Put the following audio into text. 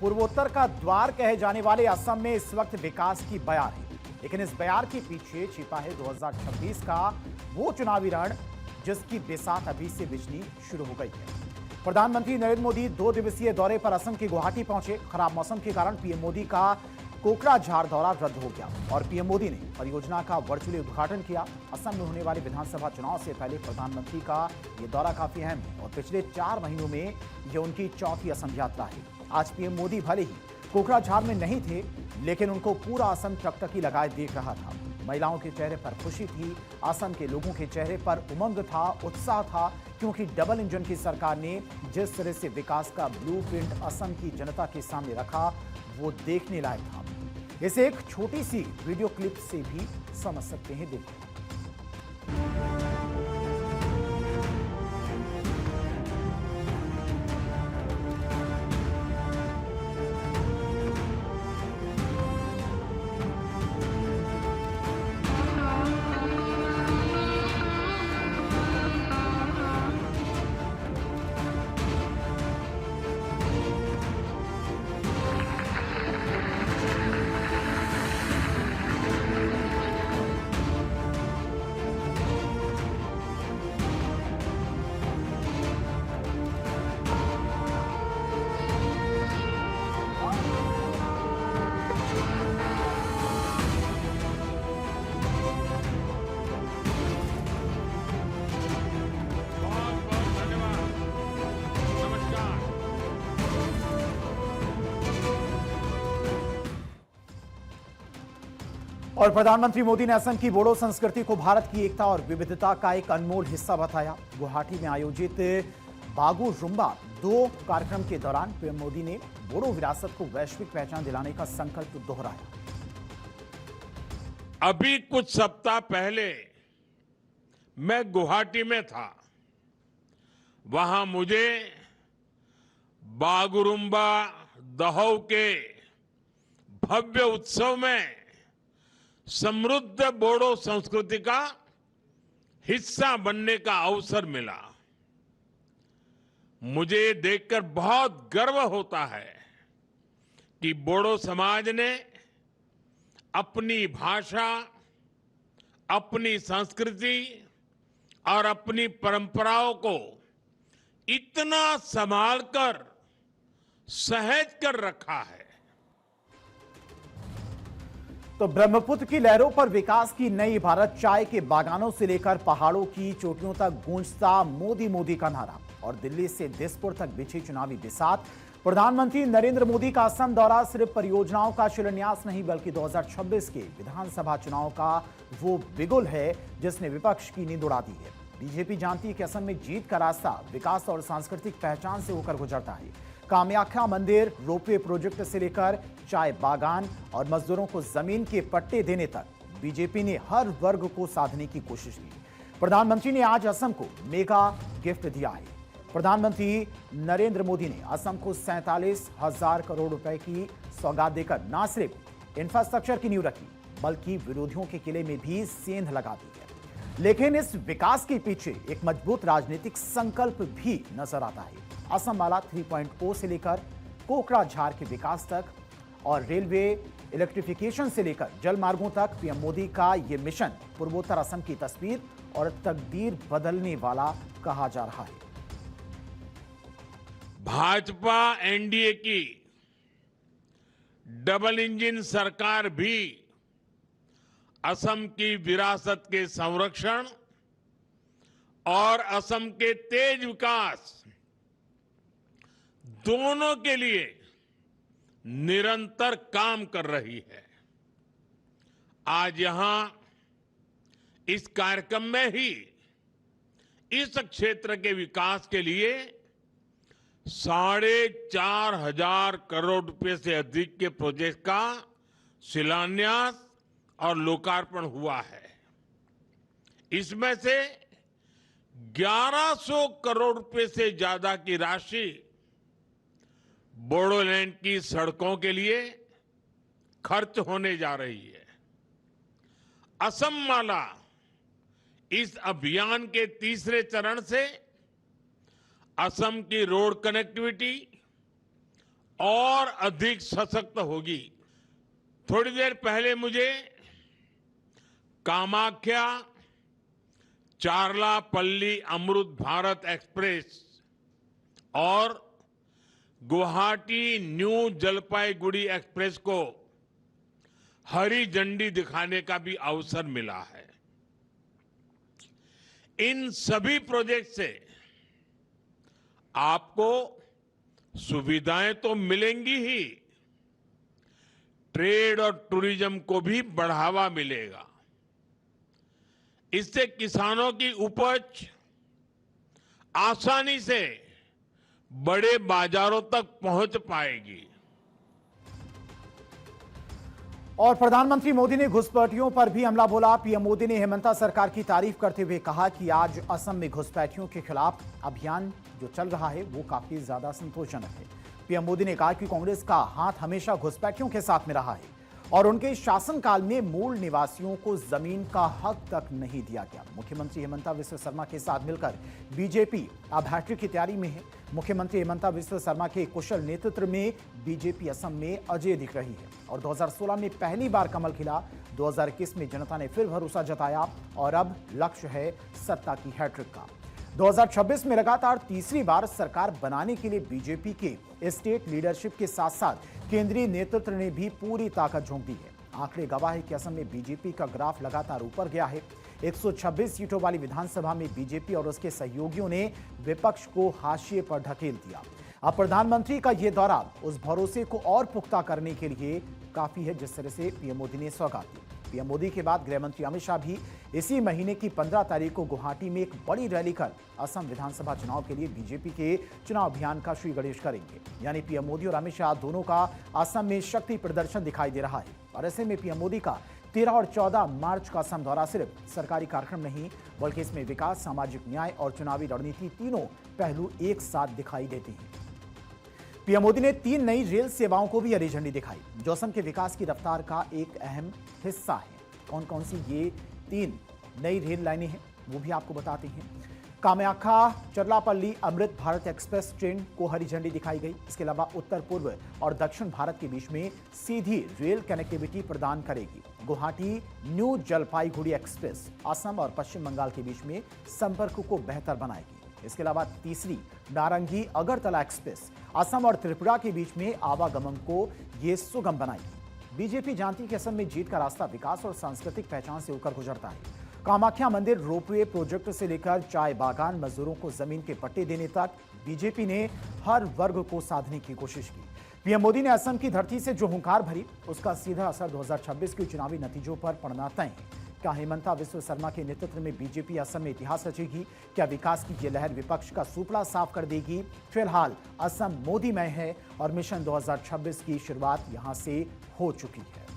पूर्वोत्तर का द्वार कहे जाने वाले असम में इस वक्त विकास की बयार है, लेकिन इस बयार के पीछे छिपा है 2026 का वो चुनावी रण जिसकी बिसात अभी से बिजनी शुरू हो गई है। प्रधानमंत्री नरेंद्र मोदी 2 दिवसीय दौरे पर असम के गुवाहाटी पहुंचे। खराब मौसम के कारण पीएम मोदी का कोकराझार दौरा रद्द हो गया और पीएम मोदी ने परियोजना का वर्चुअली उद्घाटन किया। असम में होने वाले विधानसभा चुनाव से पहले प्रधानमंत्री का यह दौरा काफी अहम है और पिछले 4 महीनों में यह उनकी चौथी असम यात्रा है। आज पीएम मोदी भले ही कोकराझार में नहीं थे, लेकिन उनको पूरा असम टकटकी लगाए देख रहा था। महिलाओं के चेहरे पर खुशी थी, असम के लोगों के चेहरे पर उमंग था, उत्साह था, क्योंकि डबल इंजन की सरकार ने जिस तरह से विकास का ब्लूप्रिंट असम की जनता के सामने रखा, वो देखने लायक था। इसे एक छोटी सी वीडियो क्लिप से भी समझ सकते हैं। देखो। और प्रधानमंत्री मोदी ने असम की बोडो संस्कृति को भारत की एकता और विविधता का एक अनमोल हिस्सा बताया। गुवाहाटी में आयोजित बागु रुम्बा 2 कार्यक्रम के दौरान पीएम मोदी ने बोडो विरासत को वैश्विक पहचान दिलाने का संकल्प दोहराया। अभी कुछ सप्ताह पहले मैं गुवाहाटी में था। वहां मुझे बागुरुम्बा दहौ के भव्य उत्सव में समृद्ध बोडो संस्कृति का हिस्सा बनने का अवसर मिला। मुझे देखकर बहुत गर्व होता है कि बोडो समाज ने अपनी भाषा, अपनी संस्कृति और अपनी परंपराओं को इतना संभालकर सहेज कर रखा है। तो ब्रह्मपुत्र की लहरों पर विकास की नई इबारत, चाय के बागानों से लेकर पहाड़ों की चोटियों तक गूंजता मोदी मोदी का नारा और दिल्ली से दिसपुर तक बिछी चुनावी बिसात। प्रधानमंत्री नरेंद्र मोदी का असम दौरा सिर्फ परियोजनाओं का शिलान्यास नहीं, बल्कि 2026 के विधानसभा चुनाव का वो बिगुल है जिसने विपक्ष की नींद उड़ा दी है। बीजेपी जानती है कि असम में जीत का रास्ता विकास और सांस्कृतिक पहचान से होकर गुजरता है। कामाख्या मंदिर, रोपवे प्रोजेक्ट से लेकर चाय बागान और मजदूरों को जमीन के पट्टे देने तक बीजेपी ने हर वर्ग को साधने की कोशिश की। प्रधानमंत्री ने आज असम को मेगा गिफ्ट दिया है। प्रधानमंत्री नरेंद्र मोदी ने असम को 47,000 करोड़ रुपए की सौगात देकर न सिर्फ इंफ्रास्ट्रक्चर की नींव रखी, बल्कि विरोधियों के किले में भी सेंध लगा दी है। लेकिन इस विकास के पीछे एक मजबूत राजनीतिक संकल्प भी नजर आता है। असम माला 3.0 से लेकर कोकराझार के विकास तक और रेलवे इलेक्ट्रिफिकेशन से लेकर जल मार्गों तक पीएम मोदी का यह मिशन पूर्वोत्तर असम की तस्वीर और तकदीर बदलने वाला कहा जा रहा है। भाजपा एनडीए की डबल इंजन सरकार भी असम की विरासत के संरक्षण और असम के तेज विकास दोनों के लिए निरंतर काम कर रही है। आज यहां इस कार्यक्रम में ही इस क्षेत्र के विकास के लिए 4,500 करोड़ रुपए से अधिक के प्रोजेक्ट का शिलान्यास और लोकार्पण हुआ है। इसमें से 1100 करोड़ रुपए से ज्यादा की राशि बोडोलैंड की सड़कों के लिए खर्च होने जा रही है। असम माला इस अभियान के तीसरे चरण से असम की रोड कनेक्टिविटी और अधिक सशक्त होगी। थोड़ी देर पहले मुझे कामाख्या चारलापल्ली अमृत भारत एक्सप्रेस और गुवाहाटी न्यू जलपाईगुड़ी एक्सप्रेस को हरी झंडी दिखाने का भी अवसर मिला है। इन सभी प्रोजेक्ट से आपको सुविधाएं तो मिलेंगी ही, ट्रेड और टूरिज्म को भी बढ़ावा मिलेगा। इससे किसानों की उपज आसानी से बड़े बाजारों तक पहुंच पाएगी। और प्रधानमंत्री मोदी ने घुसपैठियों पर भी हमला बोला। पीएम मोदी ने हेमंता सरकार की तारीफ करते हुए कहा कि आज असम में घुसपैठियों के खिलाफ अभियान जो चल रहा है वो काफी ज्यादा संतोषजनक है। पीएम मोदी ने कहा कि कांग्रेस का हाथ हमेशा घुसपैठियों के साथ में रहा है और उनके शासनकाल में मूल निवासियों को जमीन का हक तक नहीं दिया गया। मुख्यमंत्री हेमंता बिस्वा शर्मा के साथ मिलकर बीजेपी अब हैट्रिक की तैयारी में है। मुख्यमंत्री हेमंता बिस्वा शर्मा के कुशल नेतृत्व में बीजेपी असम में अजय दिख रही है और 2016 में पहली बार कमल खिला। 2021 में जनता ने फिर भरोसा जताया और अब लक्ष्य है सत्ता की हैट्रिक का। 2026 में लगातार तीसरी बार सरकार बनाने के लिए बीजेपी के स्टेट लीडरशिप के साथ साथ केंद्रीय नेतृत्व ने भी पूरी ताकत झोंक दी है। आंकड़े गवाह है कि असम में बीजेपी का ग्राफ लगातार ऊपर गया है। 126 सीटों वाली विधानसभा में बीजेपी और उसके सहयोगियों ने विपक्ष को हाशिए पर ढकेल दिया। अब प्रधानमंत्री का यह दौरा उस भरोसे को और पुख्ता करने के लिए काफी है जिस तरह से पीएम मोदी ने सौगात दी। पीएम मोदी के बाद गृह मंत्री अमित शाह भी इसी महीने की 15 तारीख को गुवाहाटी में एक बड़ी रैली कर असम विधानसभा चुनाव के लिए बीजेपी के चुनाव अभियान का श्री गणेश करेंगे। यानी पीएम मोदी और अमित शाह दोनों का असम में शक्ति प्रदर्शन दिखाई दे रहा है। और ऐसे में पीएम मोदी का 13 और 14 मार्च का असम दौरा सिर्फ सरकारी कार्यक्रम नहीं बल्कि इसमें विकास, सामाजिक न्याय और चुनावी रणनीति तीनों पहलू एक साथ दिखाई देते हैं। पीएम मोदी ने 3 नई रेल सेवाओं को भी हरी झंडी दिखाई जो असम के विकास की रफ्तार का एक अहम हिस्सा है। कौन कौन सी ये 3 नई रेल लाइनें हैं वो भी आपको बताते हैं। कामाख्या चरलापल्ली अमृत भारत एक्सप्रेस ट्रेन को हरी झंडी दिखाई गई। इसके अलावा उत्तर पूर्व और दक्षिण भारत के बीच में सीधी रेल कनेक्टिविटी प्रदान करेगी। गुवाहाटी न्यू जलपाईगुड़ी एक्सप्रेस असम और पश्चिम बंगाल के बीच में संपर्क को बेहतर बनाएगी। इसके अलावा तीसरी नारंगी अगरतला एक्सप्रेस असम और त्रिपुरा के बीच में आवागमन को ये सुगम बनाएगी। बीजेपी जानती है कि असम में जीत का रास्ता विकास और सांस्कृतिक पहचान से होकर गुजरता है। कामाख्या मंदिर रोपवे प्रोजेक्ट से लेकर चाय बागान मजदूरों को जमीन के पट्टे देने तक बीजेपी ने हर वर्ग को साधने की कोशिश की। पीएम मोदी ने असम की धरती से जो हुंकार भरी उसका सीधा असर 2026 के चुनावी नतीजों पर पड़ना तय है। क्या हेमंता बिस्वा शर्मा के नेतृत्व में बीजेपी असम में इतिहास रचेगी? क्या विकास की ये लहर विपक्ष का सुपड़ा साफ कर देगी? फिलहाल असम मोदीमय है और मिशन 2026 की शुरुआत यहां से हो चुकी है।